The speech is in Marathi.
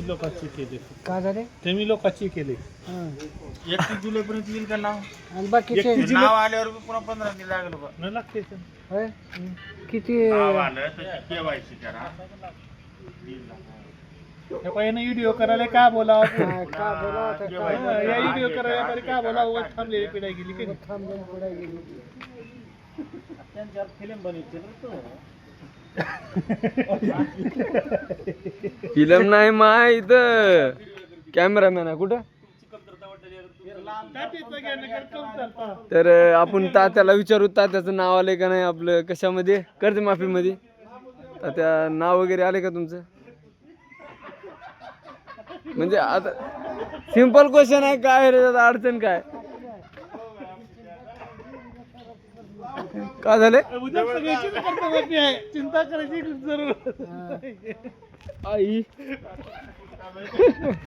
लोकांची केले. का झाले कमी लोकांची केले. 31 जुलैपर्यंत येईल का नाव? आणि बाकीचे 31 नाव आल्यावर बी पुन्हा 15 दिवस लागलं बा. न लागते होय? किती नाव आलं तर केवायसी करा. व्हिडिओ करायला का बोलावं का बोला आता काय या व्हिडिओ करायला का बोलावं थांबलेली पिढाई गेली की नाही? थांबून पुढे गेली त्यांच्यावर फिल्म बनवते फिल्म नाही माहित कॅमेरामॅन आहे कुठं तर आपण तात्याला विचारू तात्याचं नाव आलंय का नाही आपलं कशामध्ये कर्जमाफीमध्ये तात्या नाव वगैरे आले का तुमचं म्हणजे आता सिंपल क्वेश्चन आहे काय रे त्यात अडचण काय का झाले उद्या सगळ्याची कर्तव्य आहे चिंता करायची जरूर आई